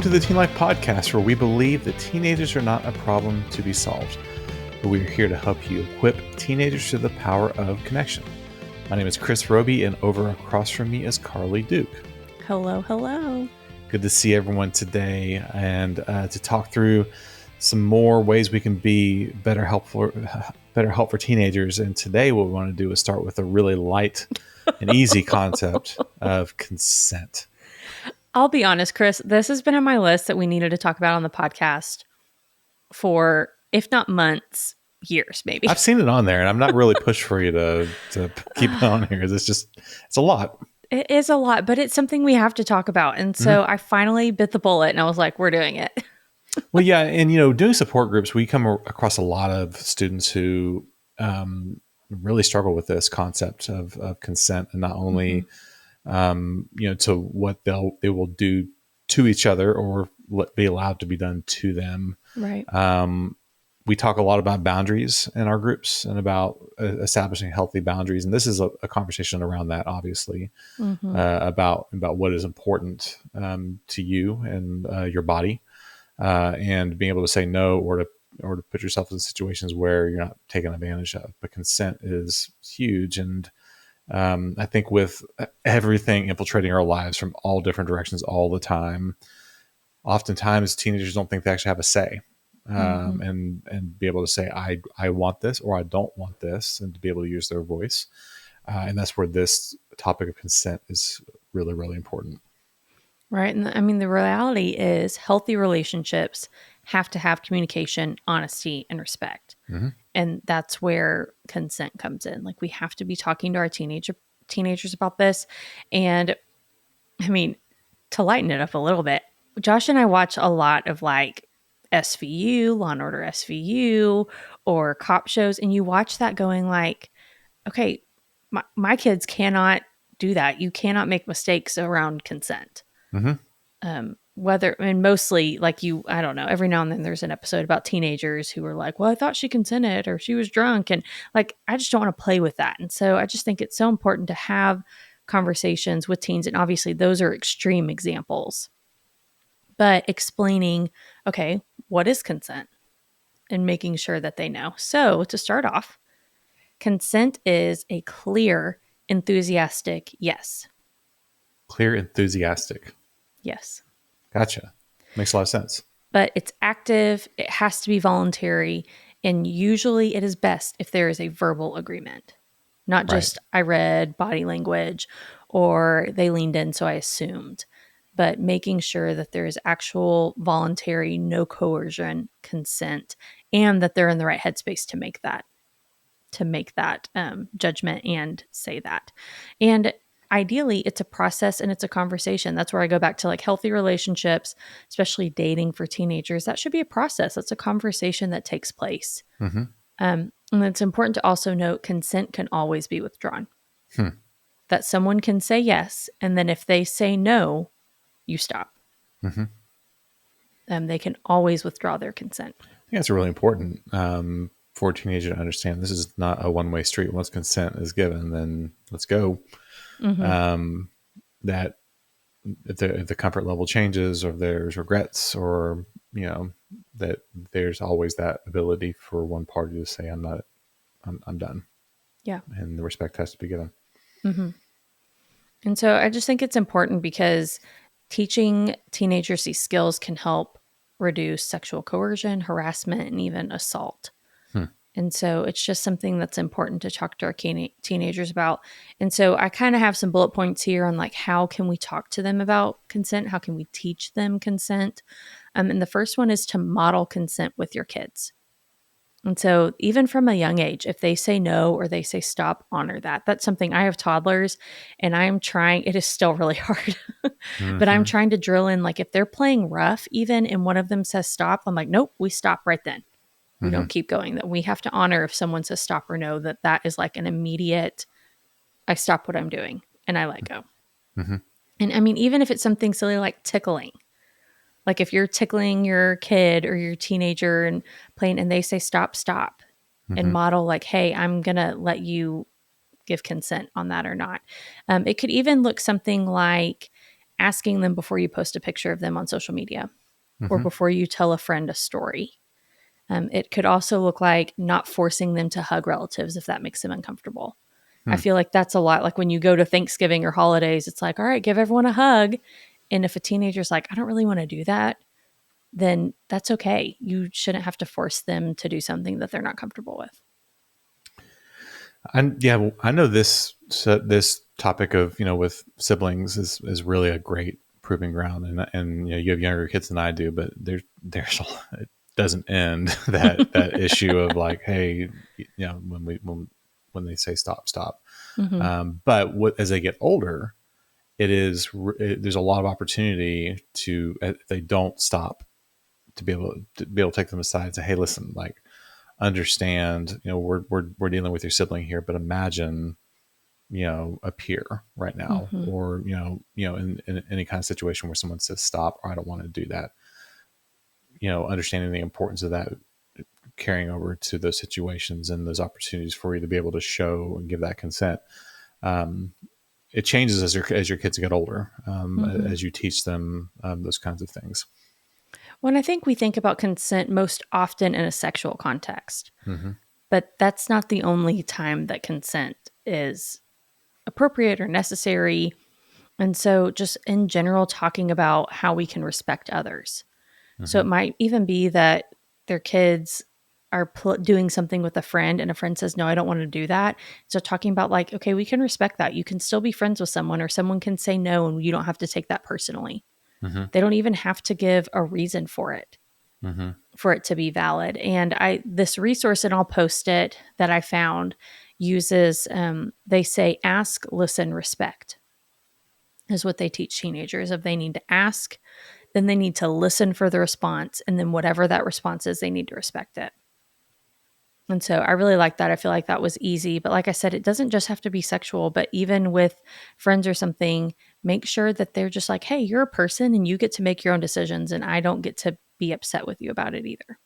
to the Teen Life Podcast, where we believe that teenagers are not a problem to be solved, but we are here to help you equip teenagers to the power of connection. My name is Chris Robey, and over across from me is Karlie Duke. Hello, hello. Good to see everyone today, and to talk through some more ways we can be better help for teenagers. And today what we want to do is start with a really light and easy concept of consent. I'll be honest, Chris, this has been on my list that we needed to talk about on the podcast for, if not months, years, maybe. I've seen it on there, and I'm not really pushed for you to keep it on here. It's a lot. It is a lot, but it's something we have to talk about. And so I finally bit the bullet, and I was like, we're doing it. Well, yeah. And, doing support groups, we come across a lot of students who really struggle with this concept of consent, and not only, to what they will do to each other or be allowed to be done to them. Right. We talk a lot about boundaries in our groups and about establishing healthy boundaries. And this is a conversation around that, obviously, about what is important to you and your body, and being able to say no or to put yourself in situations where you're not taken advantage of. But consent is huge. And I think with everything infiltrating our lives from all different directions all the time, oftentimes teenagers don't think they actually have a say. And be able to say, I want this, or I don't want this, and to be able to use their voice. And that's where this topic of consent is really, really important. Right. And the reality is healthy relationships have to have communication, honesty, and respect. And that's where consent comes in. Like, we have to be talking to our teenagers about this. And to lighten it up a little bit, Josh and I watch a lot of SVU, Law and Order SVU, or cop shows, and you watch that going like, okay, my kids cannot do that. You cannot make mistakes around consent. Mostly I don't know, every now and then there's an episode about teenagers who are like, well, I thought she consented, or she was drunk. And I just don't want to play with that. And so I just think it's so important to have conversations with teens. And obviously those are extreme examples, but explaining, okay, what is consent, and making sure that they know. So to start off, consent is a clear, enthusiastic yes. Clear, enthusiastic. Yes. Gotcha. Makes a lot of sense. But it's active. It has to be voluntary. And usually it is best if there is a verbal agreement, not just I read body language or they leaned in, so I assumed. But making sure that there is actual voluntary, no coercion consent, and that they're in the right headspace to make that judgment and say that. And ideally, it's a process and it's a conversation. That's where I go back to healthy relationships, especially dating for teenagers. That should be a process. That's a conversation that takes place. And it's important to also note consent can always be withdrawn. That someone can say yes, and then if they say no, you stop. They can always withdraw their consent. I think that's really important for a teenager to understand. This is not a one-way street. Once consent is given, then let's go. That if the comfort level changes, or if there's regrets, or that there's always that ability for one party to say, I'm done. Yeah. And the respect has to be given. And so I just think it's important because teaching teenagers these skills can help reduce sexual coercion, harassment, and even assault. And so it's just something that's important to talk to our teenagers about. And so I kind of have some bullet points here on how can we talk to them about consent? How can we teach them consent? And the first one is to model consent with your kids. And so even from a young age, if they say no or they say stop, honor that. That's something. I have toddlers, and I'm trying, it is still really hard, but I'm trying to drill in, if they're playing rough even, and one of them says stop, I'm like, nope, we stop right then. We don't keep going. That we have to honor if someone says stop or no, that is an immediate, I stop what I'm doing and I let go. And even if it's something silly like tickling, if you're tickling your kid or your teenager and playing, and they say stop, and model hey, I'm going to let you give consent on that or not. It could even look something like asking them before you post a picture of them on social media or Mm-hmm. before you tell a friend a story. It could also look like not forcing them to hug relatives if that makes them uncomfortable. I feel like that's a lot. Like when you go to Thanksgiving or holidays, it's like, all right, give everyone a hug. And if a teenager's like, I don't really want to do that, then that's okay. You shouldn't have to force them to do something that they're not comfortable with. And yeah, I know this topic of, with siblings is really a great proving ground, and you have younger kids than I do, but it doesn't end that issue of like, hey, when they say stop. But as they get older, there's a lot of opportunity to, if they don't stop, to be able to take them aside and say, hey, listen, like, understand, we're dealing with your sibling here, but imagine, a peer right now, or, in any kind of situation where someone says stop, or I don't want to do that, understanding the importance of that carrying over to those situations and those opportunities for you to be able to show and give that consent. It changes as your kids get older, as you teach them those kinds of things. Well, I think we think about consent most often in a sexual context, but that's not the only time that consent is appropriate or necessary. And so, just in general, talking about how we can respect others. So, it might even be that their kids are doing something with a friend, and a friend says, no, I don't want to do that. So, talking about like, okay, we can respect that. You can still be friends with someone, or someone can say no, and you don't have to take that personally. They don't even have to give a reason for it to be valid. And this resource, and I'll post it, that I found uses, they say ask, listen, respect is what they teach teenagers. If they need to ask, then they need to listen for the response, and then whatever that response is, they need to respect it. And so I really like that. I feel like that was easy. But like I said, it doesn't just have to be sexual, but even with friends or something, make sure that they're just like, hey, you're a person and you get to make your own decisions, and I don't get to be upset with you about it either.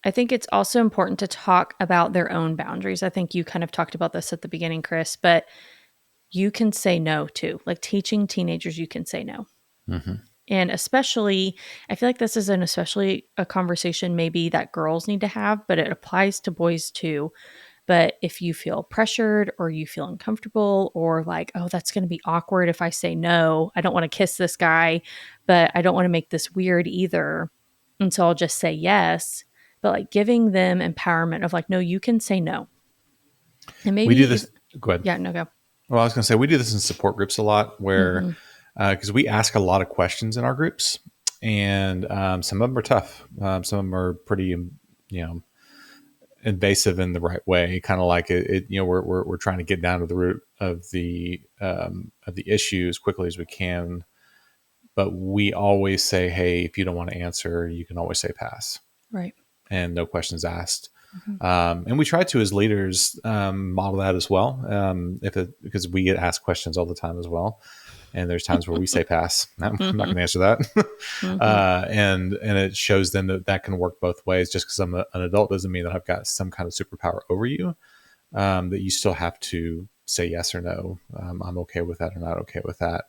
I think it's also important to talk about their own boundaries. I think you kind of talked about this at the beginning, Chris, but you can say no too. Like teaching teenagers, you can say no. And especially, I feel like this is especially a conversation maybe that girls need to have, but it applies to boys too. But if you feel pressured or you feel uncomfortable, or like, oh, that's going to be awkward if I say no, I don't want to kiss this guy, but I don't want to make this weird either. And so I'll just say yes. But like giving them empowerment of like, no, you can say no. And We maybe, do this. Go ahead. yeah, no, go. Well, I was going to say, we do this in support groups a lot, where because we ask a lot of questions in our groups, and some of them are tough. Some of them are pretty, invasive in the right way. Kind of like we're trying to get down to the root of the issue as quickly as we can. But we always say, hey, if you don't want to answer, you can always say pass, Right. and no questions asked. And we try to, as leaders, model that as well. Because we get asked questions all the time as well, and there's times where we say pass. I'm not going to answer that. And it shows them that can work both ways. Just because I'm an adult doesn't mean that I've got some kind of superpower over you. That you still have to say yes or no. I'm okay with that or not okay with that.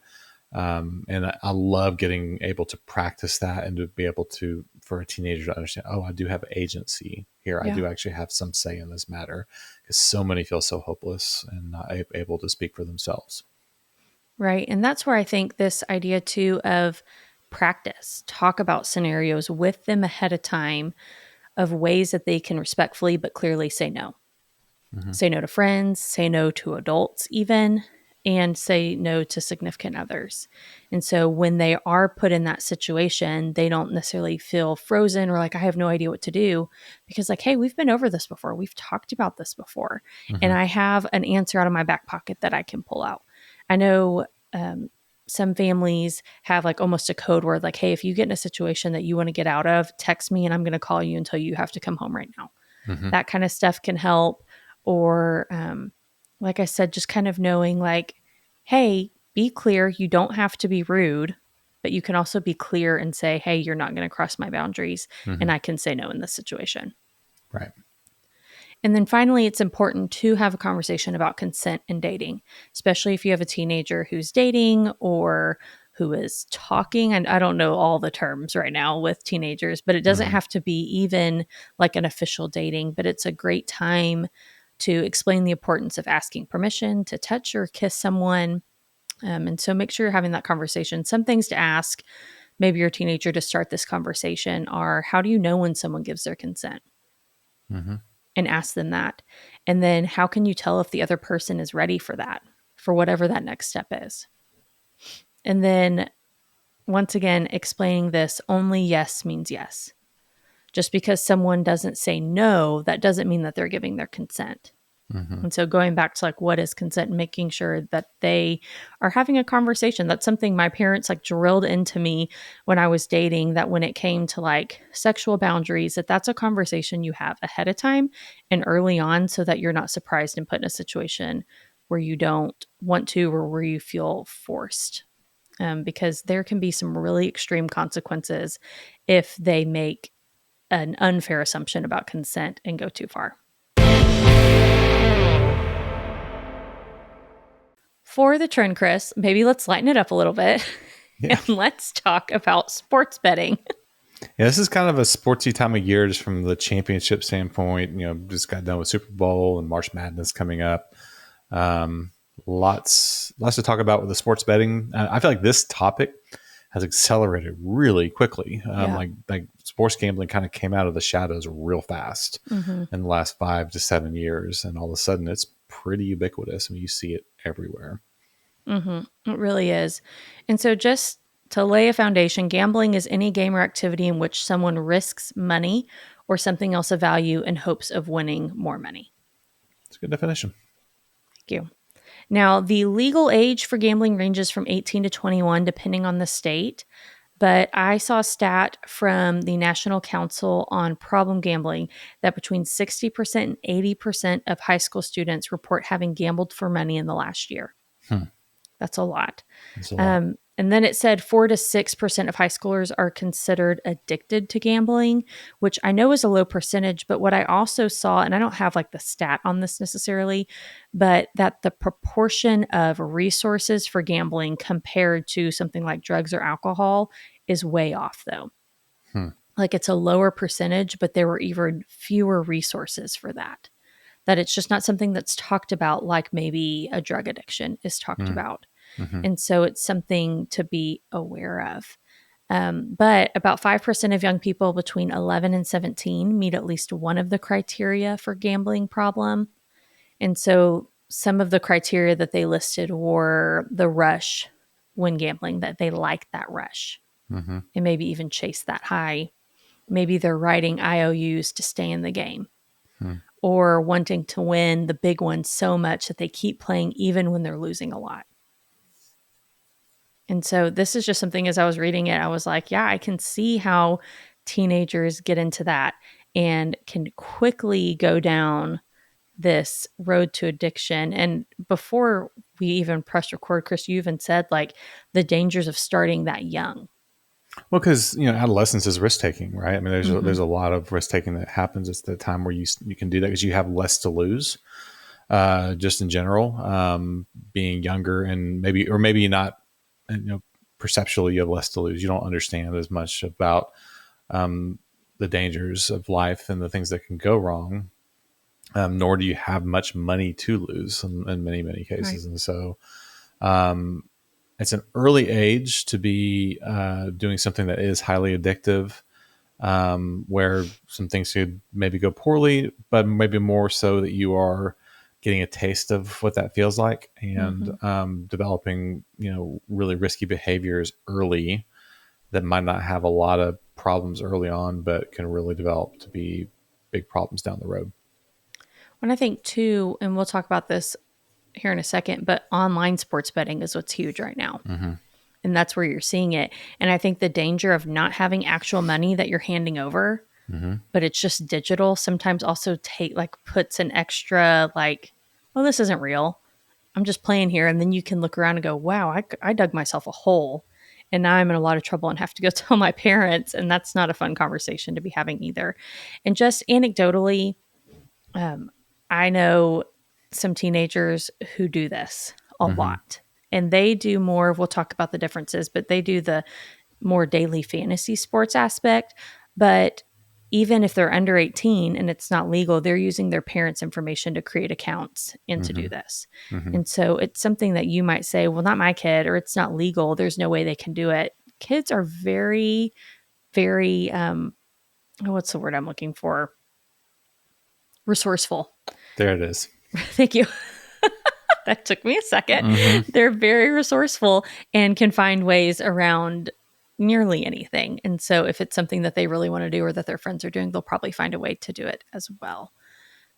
And I love getting able to practice that, and to be able to, for a teenager to understand, oh, I do have agency here. Yeah. I do actually have some say in this matter, because so many feel so hopeless and not able to speak for themselves. Right. And that's where I think this idea too of practice, talk about scenarios with them ahead of time of ways that they can respectfully but clearly say no. Say no to friends, say no to adults, even, and say no to significant others. And so when they are put in that situation, they don't necessarily feel frozen or like, I have no idea what to do, because, like, hey, we've been over this before. We've talked about this before. And I have an answer out of my back pocket that I can pull out. I know some families have like almost a code word, like, hey, if you get in a situation that you want to get out of, text me and I'm going to call you until you have to come home right now. That kind of stuff can help. Or, like I said, just kind of knowing like, hey, be clear. You don't have to be rude, but you can also be clear and say, hey, you're not going to cross my boundaries, and I can say no in this situation. Right. And then finally, it's important to have a conversation about consent in dating, especially if you have a teenager who's dating or who is talking. And I don't know all the terms right now with teenagers, but it doesn't Mm-hmm. have to be even like an official dating, but it's a great time to explain the importance of asking permission to touch or kiss someone. And so make sure you're having that conversation. Some things to ask maybe your teenager to start this conversation are, how do you know when someone gives their consent? Mm-hmm. And ask them that. And then how can you tell if the other person is ready for that, for whatever that next step is? And then once again, explaining this, only yes means yes. Just because someone doesn't say no, that doesn't mean that they're giving their consent. Mm-hmm. And so going back to like, what is consent, and making sure that they are having a conversation. That's something my parents like drilled into me when I was dating, that when it came to like sexual boundaries, that's a conversation you have ahead of time and early on, so that you're not surprised and put in a situation where you don't want to or where you feel forced. Because there can be some really extreme consequences if they make an unfair assumption about consent and go too far. For the trend, Chris, maybe let's lighten it up a little bit Yeah. and let's talk about sports betting. Yeah, this is kind of a sportsy time of year, just from the championship standpoint. Just got done with Super Bowl and March Madness coming up. Um, lots to talk about with the sports betting. I feel like this topic has accelerated really quickly. Yeah. Like sports gambling kind of came out of the shadows real fast Mm-hmm. in the last 5 to 7 years, and all of a sudden it's pretty ubiquitous. I mean, you see it everywhere. Mm-hmm. It really is. And so, just to lay a foundation, gambling is any game or activity in which someone risks money or something else of value in hopes of winning more money. It's a good definition. Thank you. Now, the legal age for gambling ranges from 18 to 21, depending on the state. But I saw a stat from the National Council on Problem Gambling that between 60% and 80% of high school students report having gambled for money in the last year. Hmm. That's a lot. That's a lot. And then it said 4 to 6% of high schoolers are considered addicted to gambling, which I know is a low percentage. But what I also saw, and I don't have like the stat on this necessarily, but that the proportion of resources for gambling compared to something like drugs or alcohol is way off, though. Hmm. Like it's a lower percentage, but there were even fewer resources for that. That it's just not something that's talked about like maybe a drug addiction is talked Hmm. about. Mm-hmm. And so it's something to be aware of. But about 5% of young people between 11 and 17 meet at least one of the criteria for gambling problem. And so some of the criteria that they listed were the rush when gambling, that they like that rush Mm-hmm. and maybe even chase that high. Maybe they're writing IOUs to stay in the game, Hmm. or wanting to win the big ones so much that they keep playing even when they're losing a lot. And so this is just something, as I was reading it, I was like, yeah, I can see how teenagers get into that and can quickly go down this road to addiction. And before we even press record, Chris, you even said like the dangers of starting that young. Well, because adolescence is risk taking, right? I mean, there's Mm-hmm. a lot of risk taking that happens. It's the time where you can do that because you have less to lose, just in general. Being younger and maybe not, perceptually you have less to lose. You don't understand as much about the dangers of life and the things that can go wrong. Nor do you have much money to lose in many Right. cases, and so it's an early age to be doing something that is highly addictive, where some things could maybe go poorly, but maybe more so that you are getting a taste of what that feels like, and Mm-hmm. developing, really risky behaviors early that might not have a lot of problems early on, but can really develop to be big problems down the road. When I think too, and we'll talk about this here in a second, but online sports betting is what's huge right now. Mm-hmm. And that's where you're seeing it. And I think the danger of not having actual money that you're handing over, Mm-hmm. but it's just digital, sometimes also puts an extra like, well, this isn't real. I'm just playing here. And then you can look around and go, wow, I dug myself a hole. And now I'm in a lot of trouble and have to go tell my parents. And that's not a fun conversation to be having either. And just anecdotally, I know some teenagers who do this a Mm-hmm. lot. And they do more, we'll talk about the differences, but they do the more daily fantasy sports aspect. But even if they're under 18 and it's not legal, they're using their parents' information to create accounts and to Mm-hmm. do this. Mm-hmm. And so it's something that you might say, well, not my kid, or it's not legal. There's no way they can do it. Kids are very, very, what's the word I'm looking for? Resourceful. There it is. Thank you. That took me a second. Mm-hmm. They're very resourceful and can find ways around nearly anything. And so if it's something that they really want to do or that their friends are doing, they'll probably find a way to do it as well.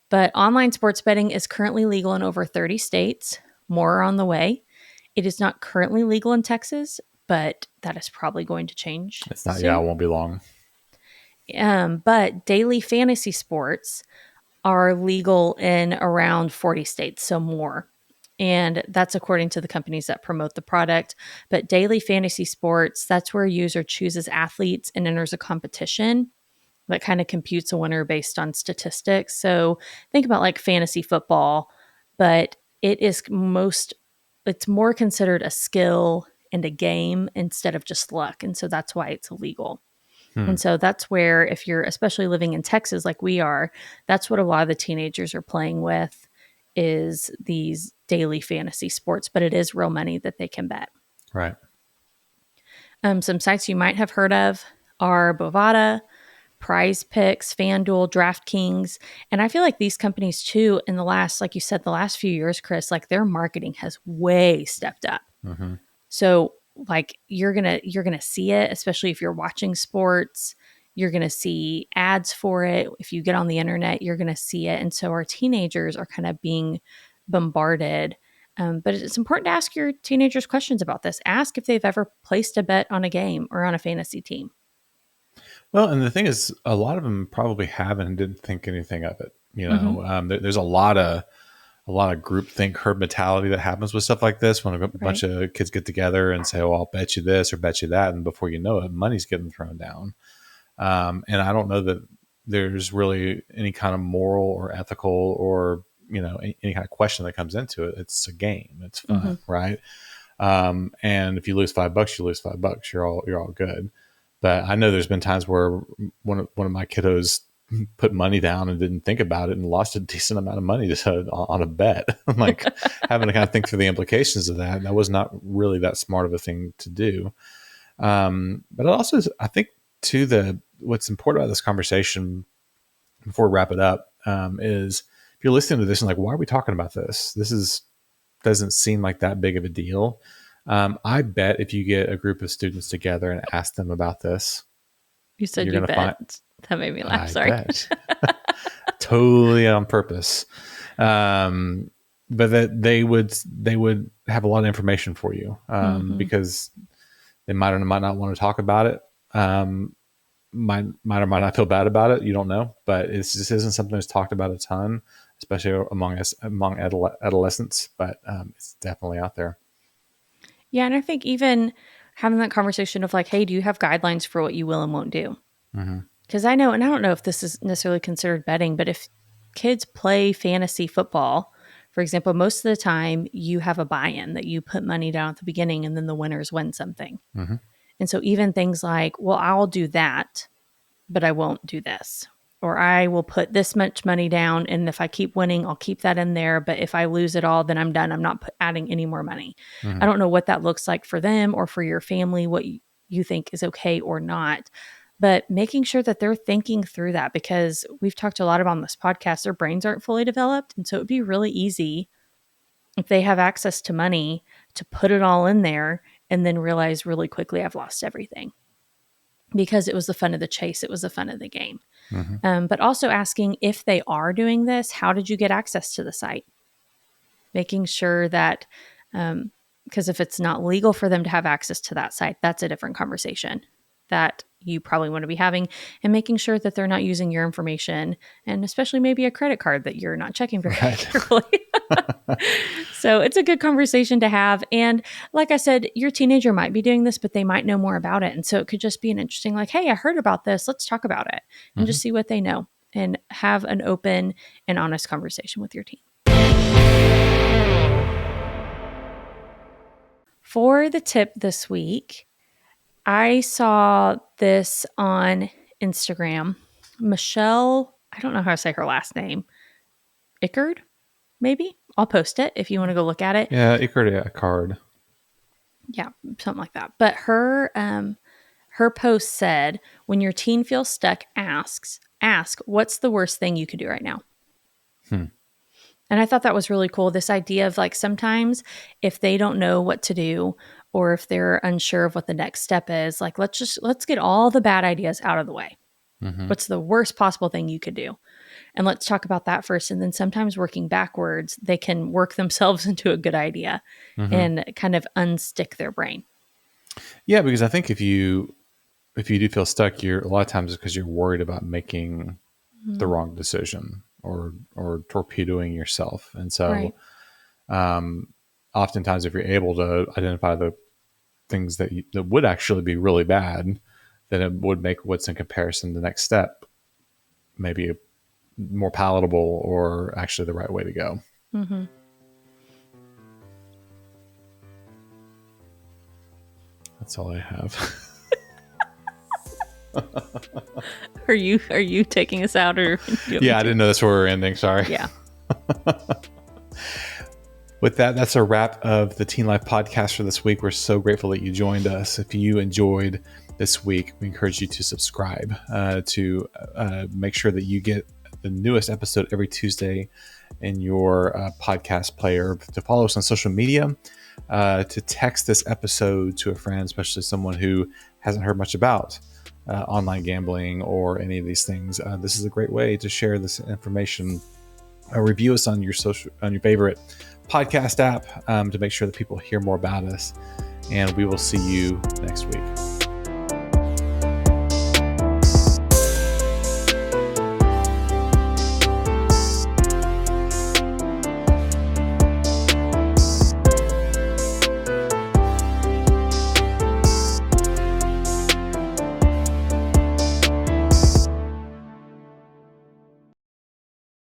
But online sports betting is currently legal in over 30 states. More are on the way. It is not currently legal in Texas, but that is probably going to change It's not. Yeah, soon. it won't be long. But daily fantasy sports are legal in around 40 states, so more. And that's according to the companies that promote the product. But daily fantasy sports, that's where a user chooses athletes and enters a competition that kind of computes a winner based on statistics. So think about like fantasy football, but it's more considered a skill and a game instead of just luck. And so that's why it's illegal. Hmm. And so that's where, if you're especially living in Texas like we are, that's what a lot of the teenagers are playing with is these daily fantasy sports, but it is real money that they can bet. Right. Some sites you might have heard of are Bovada, Prize Picks, FanDuel, DraftKings. And I feel like these companies too, in the last, like you said, the last few years, Chris, like their marketing has way stepped up. Mm-hmm. So like you're gonna see it, especially if you're watching sports. You're gonna see ads for it. If you get on the internet, you're gonna see it. And so our teenagers are kind of being bombarded. But it's important to ask your teenagers questions about this. Ask if they've ever placed a bet on a game or on a fantasy team. Well, and the thing is, a lot of them probably haven't and didn't think anything of it. Mm-hmm. There's a lot of groupthink herd mentality that happens with stuff like this when a bunch Right. of kids get together and say, "Oh, I'll bet you this or bet you that," and before you know it, money's getting thrown down. And I don't know that there's really any kind of moral or ethical or any kind of question that comes into it. It's a game. It's Mm-hmm. fun, right? And if you lose $5, you lose $5. You're all good. But I know there's been times where one of my kiddos put money down and didn't think about it and lost a decent amount of money just on a bet. Like having to kind of think through the implications of that. And that was not really that smart of a thing to do. But it also is, I think, what's important about this conversation before we wrap it up is if you're listening to this and like, why are we talking about this? Doesn't seem like that big of a deal. I bet if you get a group of students together and ask them about this, You said you're you going to find, bet. That made me laugh. I Sorry. bet, totally on purpose. But that they would have a lot of information for you Mm-hmm. because they might or might not want to talk about it. Might or might not feel bad about it. You don't know, but it just isn't something that's talked about a ton, especially among adolescents. But it's definitely out there. Yeah, and I think even having that conversation of like, hey, do you have guidelines for what you will and won't do? Mm-hmm. Because I know, and I don't know if this is necessarily considered betting, but if kids play fantasy football, for example, most of the time you have a buy in that you put money down at the beginning and then the winners win something. Mm-hmm. And so even things like, well, I'll do that, but I won't do this. Or I will put this much money down. And if I keep winning, I'll keep that in there. But if I lose it all, then I'm done. I'm not adding any more money. Mm-hmm. I don't know what that looks like for them or for your family, what you think is okay or not. But making sure that they're thinking through that, because we've talked a lot about on this podcast, their brains aren't fully developed. And so it'd be really easy if they have access to money to put it all in there and then realize really quickly I've lost everything because it was the fun of the chase. It was the fun of the game. Mm-hmm. But also asking if they are doing this, how did you get access to the site? Making sure that, because if it's not legal for them to have access to that site, that's a different conversation that you probably want to be having, and making sure that they're not using your information, and especially maybe a credit card that you're not checking very Right. carefully. So it's a good conversation to have. And like I said, your teenager might be doing this, but they might know more about it. And so it could just be an interesting, like, hey, I heard about this. Let's talk about it and Mm-hmm. just see what they know. and have an open and honest conversation with your teen. For the tip this week, I saw this on Instagram. Michelle, I don't know how to say her last name. Ickard, maybe? I'll post it if you want to go look at it. Yeah, Ickard, a card. Yeah, something like that. But her post said, when your teen feels stuck, ask, what's the worst thing you could do right now? And I thought that was really cool. This idea of like, sometimes if they don't know what to do, or if they're unsure of what the next step is, like, let's get all the bad ideas out of the way. What's the worst possible thing you could do? And let's talk about that first. And then sometimes working backwards, they can work themselves into a good idea and kind of unstick their brain. Yeah, because I think if you do feel stuck, a lot of times it's because you're worried about making the wrong decision or torpedoing yourself. And so oftentimes if you're able to identify the things that would actually be really bad, then it would make what's in comparison the next step maybe more palatable or actually the right way to go. That's all I have. Are you taking us out, or? Yeah, I didn't know that's where we're ending. Sorry. Yeah. With that, that's a wrap of the Teen Life podcast for this week. We're so grateful that you joined us. If you enjoyed this week, we encourage you to subscribe to make sure that you get the newest episode every Tuesday in your podcast player, to follow us on social media, to text this episode to a friend, especially someone who hasn't heard much about online gambling or any of these things. This is a great way to share this information. Review us on your favorite podcast app to make sure that people hear more about us. And we will see you next week.